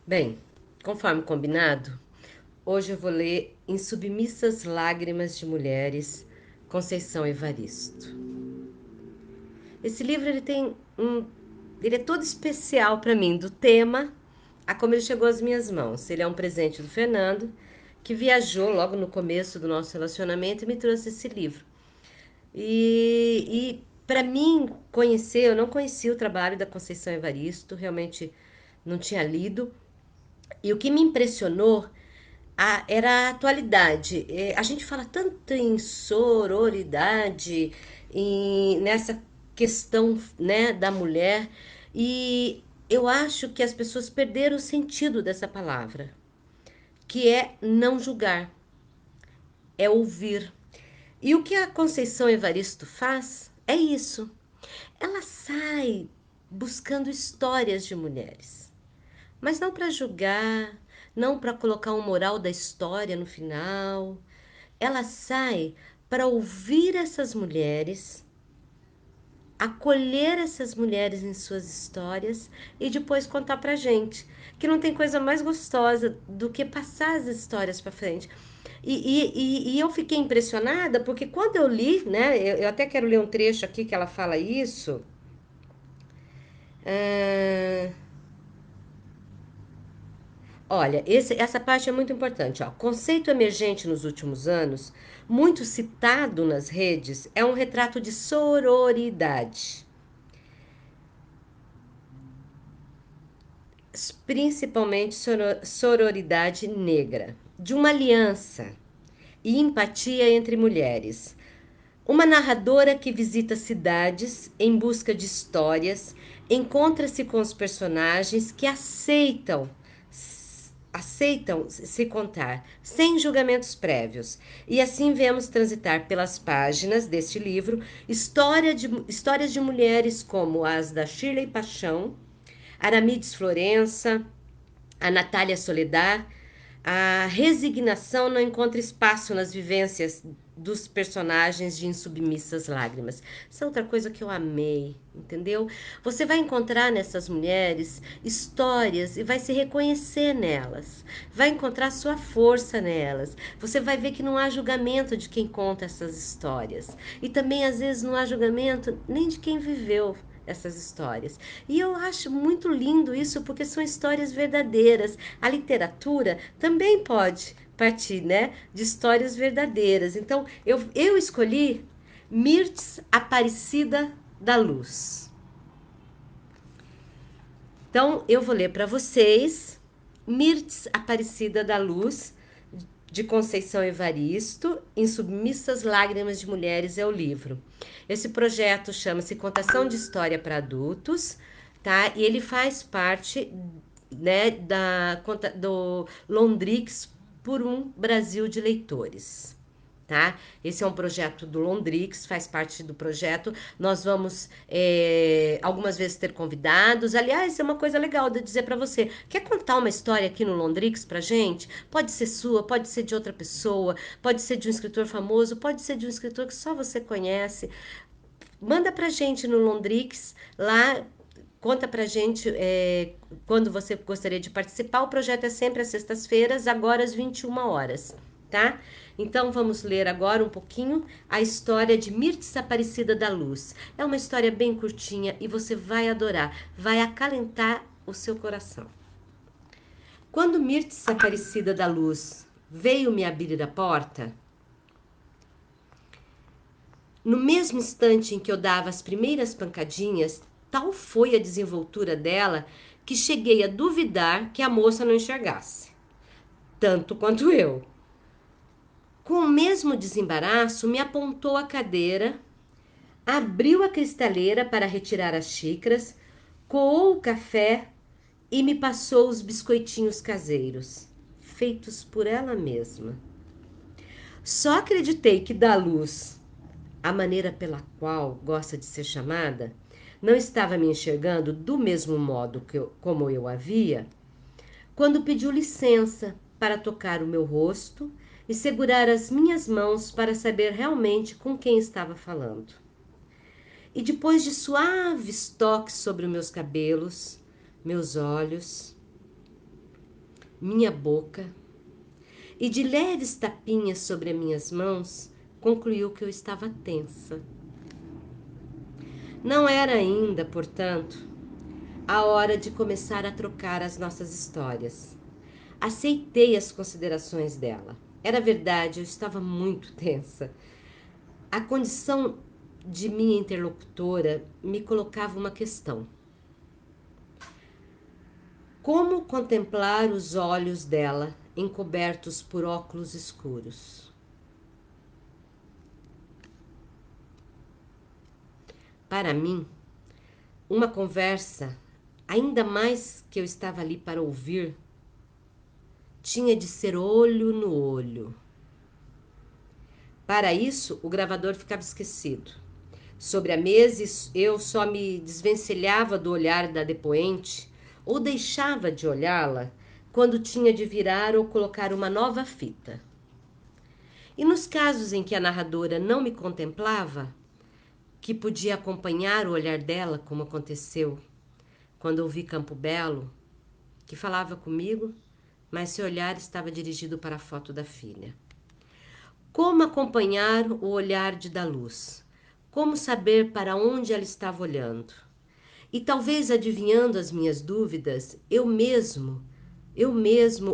Bem, conforme combinado, hoje eu vou ler Em Submissas Lágrimas de Mulheres, Conceição Evaristo. Esse livro ele é todo especial para mim, do tema a como ele chegou às minhas mãos. Ele é um presente do Fernando, que viajou logo no começo do nosso relacionamento e me trouxe esse livro. E para mim conhecer, eu não conhecia o trabalho da Conceição Evaristo, realmente não tinha lido. E o que me impressionou era a atualidade. A gente fala tanto em sororidade, nessa questão, né, da mulher, e eu acho que as pessoas perderam o sentido dessa palavra, que é não julgar, é ouvir. E o que a Conceição Evaristo faz é isso. Ela sai buscando histórias de mulheres, mas não para julgar, não para colocar um moral da história no final. Ela sai para ouvir essas mulheres, acolher essas mulheres em suas histórias e depois contar pra gente. Que não tem coisa mais gostosa do que passar as histórias para frente. E eu fiquei impressionada porque quando eu li, né? Eu até quero ler um trecho aqui que ela fala isso. Ah, olha, essa parte é muito importante. Ó. Conceito emergente nos últimos anos, muito citado nas redes, é um retrato de sororidade, principalmente sororidade negra, de uma aliança e empatia entre mulheres. Uma narradora que visita cidades em busca de histórias, encontra-se com os personagens que aceitam se contar, sem julgamentos prévios. E assim vemos transitar pelas páginas deste livro histórias de mulheres como as da Shirley Paixão, Aramides Florença, a Natália Soledad. A resignação não encontra espaço nas vivências dos personagens de Insubmissas Lágrimas. Isso é outra coisa que eu amei, entendeu? Você vai encontrar nessas mulheres histórias e vai se reconhecer nelas. Vai encontrar sua força nelas. Você vai ver que não há julgamento de quem conta essas histórias. E também, às vezes, não há julgamento nem de quem viveu essas histórias. E eu acho muito lindo isso porque são histórias verdadeiras. A literatura também pode partir, né, de histórias verdadeiras. Então, eu escolhi Mirtes Aparecida da Luz. Então, eu vou ler para vocês Mirtes Aparecida da Luz, de Conceição Evaristo, Em Submissas Lágrimas de Mulheres é o livro. Esse projeto chama-se Contação de História para Adultos, tá? E ele faz parte, né, do Londrix por um Brasil de Leitores. Tá? Esse é um projeto do Londrix, faz parte do projeto. Nós vamos algumas vezes ter convidados. Aliás, é uma coisa legal de dizer para você. Quer contar uma história aqui no Londrix pra gente? Pode ser sua, pode ser de outra pessoa, pode ser de um escritor famoso, pode ser de um escritor que só você conhece. Manda pra gente no Londrix, lá conta pra gente quando você gostaria de participar. O projeto é sempre às sextas-feiras, agora às 21 horas, tá? Então vamos ler agora um pouquinho a história de Mirtes Aparecida da Luz. É uma história bem curtinha e você vai adorar, vai acalentar o seu coração. Quando Mirtes Aparecida da Luz veio me abrir a porta, no mesmo instante em que eu dava as primeiras pancadinhas, tal foi a desenvoltura dela que cheguei a duvidar que a moça não enxergasse, tanto quanto eu. Com o mesmo desembaraço, me apontou a cadeira, abriu a cristaleira para retirar as xícaras, coou o café e me passou os biscoitinhos caseiros, feitos por ela mesma. Só acreditei que da luz, a maneira pela qual gosta de ser chamada, não estava me enxergando do mesmo modo como eu havia, quando pediu licença para tocar o meu rosto e segurar as minhas mãos para saber realmente com quem estava falando. E depois de suaves toques sobre os meus cabelos, meus olhos, minha boca e de leves tapinhas sobre as minhas mãos, concluiu que eu estava tensa. Não era ainda, portanto, a hora de começar a trocar as nossas histórias. Aceitei as considerações dela. Era verdade, eu estava muito tensa. A condição de minha interlocutora me colocava uma questão. Como contemplar os olhos dela encobertos por óculos escuros? Para mim, uma conversa, ainda mais que eu estava ali para ouvir, tinha de ser olho no olho. Para isso, o gravador ficava esquecido. Sobre a mesa, eu só me desvencilhava do olhar da depoente ou deixava de olhá-la quando tinha de virar ou colocar uma nova fita. E nos casos em que a narradora não me contemplava, que podia acompanhar o olhar dela, como aconteceu quando ouvi Campo Belo, que falava comigo, mas seu olhar estava dirigido para a foto da filha. Como acompanhar o olhar de Daluz? Como saber para onde ela estava olhando? E talvez adivinhando as minhas dúvidas, eu mesmo,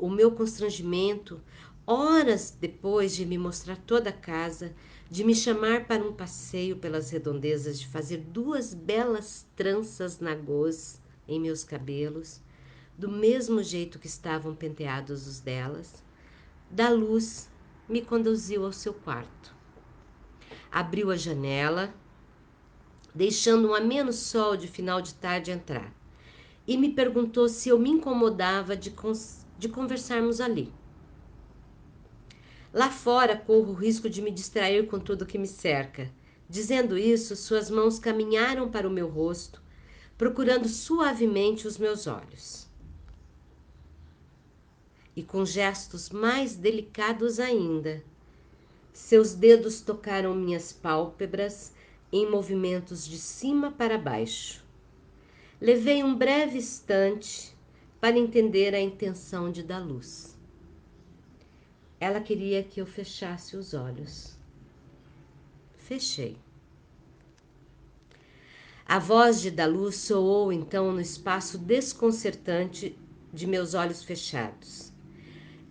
o meu constrangimento, horas depois de me mostrar toda a casa, de me chamar para um passeio pelas redondezas, de fazer 2 belas tranças nagôs em meus cabelos, do mesmo jeito que estavam penteados os delas, Daluz me conduziu ao seu quarto. Abriu a janela, deixando um ameno sol de final de tarde entrar, e me perguntou se eu me incomodava de conversarmos ali. Lá fora corro o risco de me distrair com tudo que me cerca. Dizendo isso, suas mãos caminharam para o meu rosto, procurando suavemente os meus olhos. E com gestos mais delicados ainda, seus dedos tocaram minhas pálpebras em movimentos de cima para baixo. Levei um breve instante para entender a intenção de Daluz. Ela queria que eu fechasse os olhos. Fechei. A voz de Daluz soou então no espaço desconcertante de meus olhos fechados.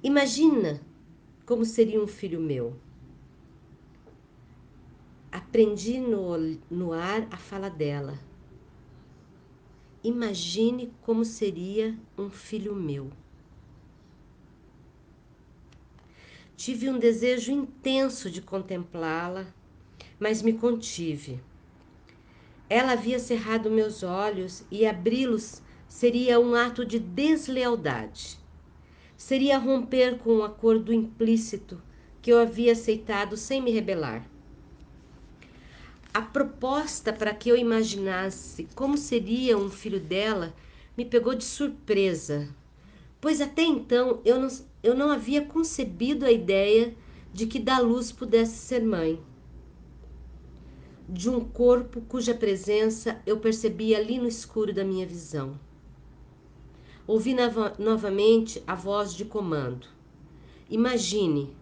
Imagina como seria um filho meu. Aprendi no ar a fala dela. Imagine como seria um filho meu. Tive um desejo intenso de contemplá-la, mas me contive. Ela havia cerrado meus olhos e abri-los seria um ato de deslealdade. Seria romper com um acordo implícito que eu havia aceitado sem me rebelar. A proposta para que eu imaginasse como seria um filho dela me pegou de surpresa, pois até então eu não havia concebido a ideia de que Daluz pudesse ser mãe. De um corpo cuja presença eu percebia ali no escuro da minha visão. Ouvi novamente a voz de comando. Imagine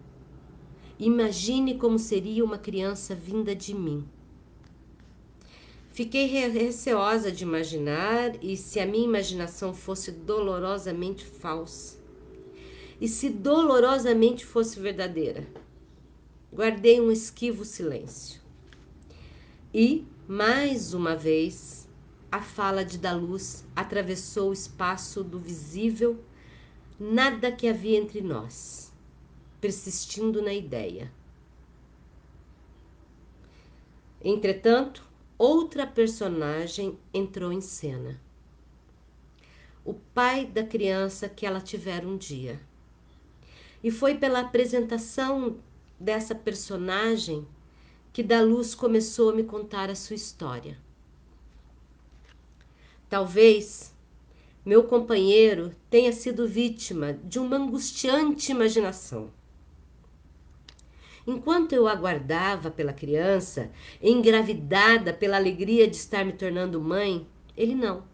como seria uma criança vinda de mim. Fiquei receosa de imaginar e se a minha imaginação fosse dolorosamente falsa. E se dolorosamente fosse verdadeira. Guardei um esquivo silêncio. E, mais uma vez, a fala de Daluz atravessou o espaço do visível, nada que havia entre nós, persistindo na ideia. Entretanto, outra personagem entrou em cena. O pai da criança que ela tivera um dia. E foi pela apresentação dessa personagem que Daluz começou a me contar a sua história. Talvez meu companheiro tenha sido vítima de uma angustiante imaginação. Enquanto eu aguardava pela criança, engravidada pela alegria de estar me tornando mãe, ele não.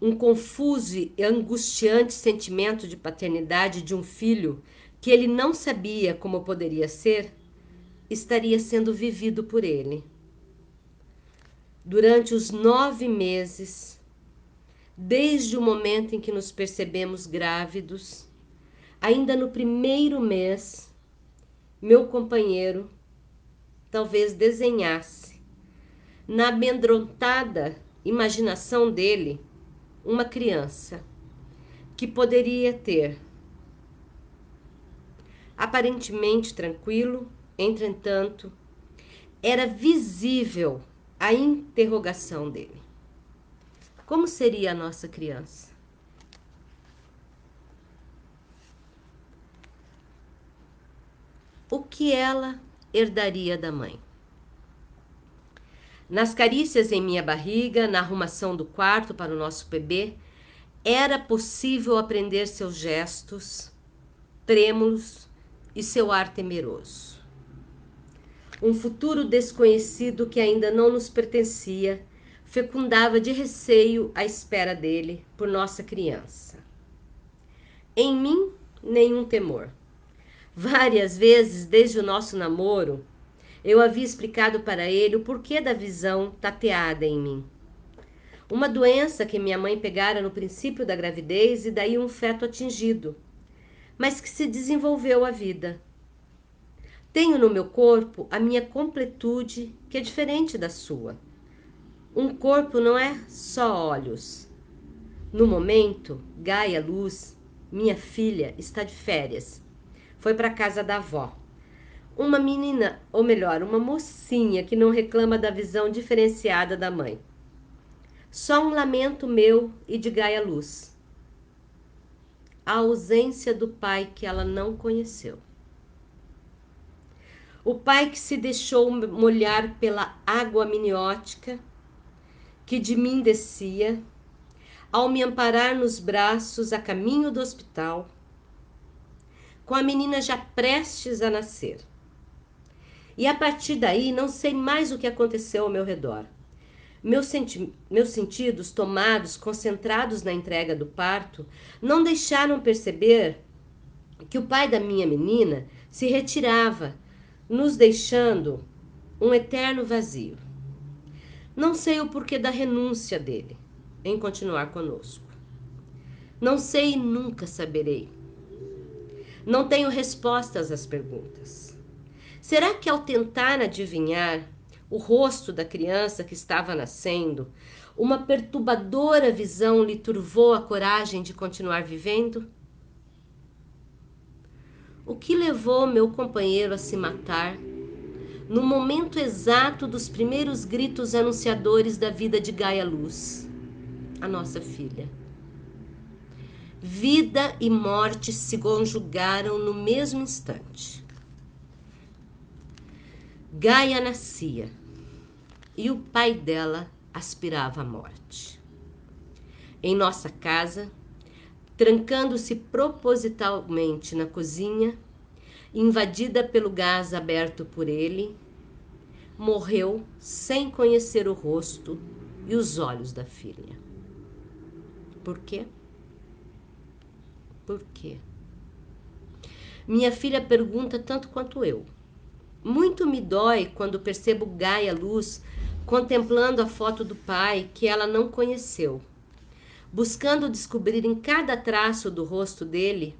um confuso e angustiante sentimento de paternidade de um filho que ele não sabia como poderia ser, estaria sendo vivido por ele. Durante os 9 meses, desde o momento em que nos percebemos grávidos, ainda no primeiro mês, meu companheiro talvez desenhasse, na amedrontada imaginação dele, uma criança que poderia ter, aparentemente tranquilo, entretanto, era visível a interrogação dele. Como seria a nossa criança? O que ela herdaria da mãe? Nas carícias em minha barriga, na arrumação do quarto para o nosso bebê, era possível aprender seus gestos trêmulos e seu ar temeroso. Um futuro desconhecido que ainda não nos pertencia fecundava de receio a espera dele por nossa criança. Em mim, nenhum temor. Várias vezes, desde o nosso namoro, eu havia explicado para ele o porquê da visão tateada em mim. Uma doença que minha mãe pegara no princípio da gravidez e daí um feto atingido, mas que se desenvolveu à vida. Tenho no meu corpo a minha completude, que é diferente da sua. Um corpo não é só olhos. No momento, Gaia Luz, minha filha, está de férias. Foi para a casa da avó. Uma menina, ou melhor, uma mocinha que não reclama da visão diferenciada da mãe. Só um lamento meu e de Gaia Luz. A ausência do pai que ela não conheceu. O pai que se deixou molhar pela água amniótica que de mim descia, ao me amparar nos braços a caminho do hospital, com a menina já prestes a nascer. E a partir daí não sei mais o que aconteceu ao meu redor. Meus sentidos, tomados, concentrados na entrega do parto, não deixaram perceber que o pai da minha menina se retirava, nos deixando um eterno vazio. Não sei o porquê da renúncia dele em continuar conosco. Não sei e nunca saberei. Não tenho respostas às perguntas. Será que ao tentar adivinhar o rosto da criança que estava nascendo, uma perturbadora visão lhe turvou a coragem de continuar vivendo? O que levou meu companheiro a se matar no momento exato dos primeiros gritos anunciadores da vida de Gaia Luz, a nossa filha? Vida e morte se conjugaram no mesmo instante. Gaia nascia e o pai dela aspirava a morte. Em nossa casa, trancando-se propositalmente na cozinha, invadida pelo gás aberto por ele, morreu sem conhecer o rosto e os olhos da filha. Por quê? Por quê? Minha filha pergunta tanto quanto eu. Muito me dói quando percebo Gaia Luz contemplando a foto do pai que ela não conheceu, buscando descobrir em cada traço do rosto dele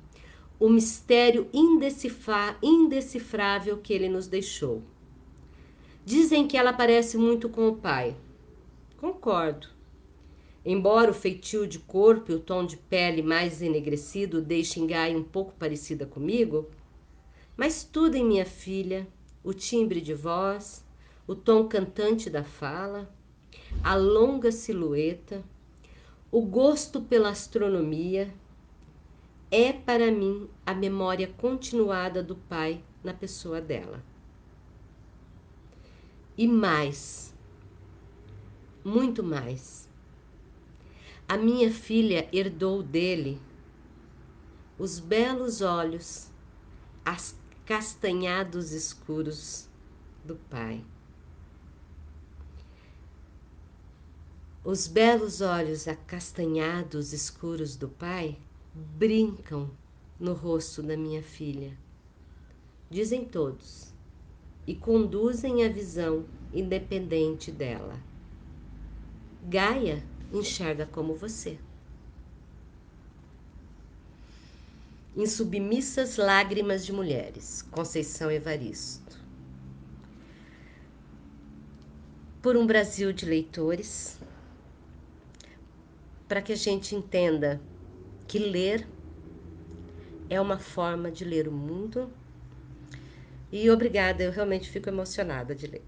o mistério indecifrável que ele nos deixou. Dizem que ela parece muito com o pai. Concordo. Embora o feitio de corpo e o tom de pele mais enegrecido deixem Gaia um pouco parecida comigo, mas tudo em minha filha, o timbre de voz, o tom cantante da fala, a longa silhueta, o gosto pela astronomia, é para mim a memória continuada do pai na pessoa dela. E mais, muito mais. A minha filha herdou dele os belos olhos, castanhados escuros do pai. Os belos olhos acastanhados escuros do pai brincam no rosto da minha filha, dizem todos, e conduzem a visão independente dela. Gaia enxerga como você. Em Submissas Lágrimas de Mulheres, Conceição Evaristo. Por um Brasil de leitores, para que a gente entenda que ler é uma forma de ler o mundo. E obrigada, eu realmente fico emocionada de ler.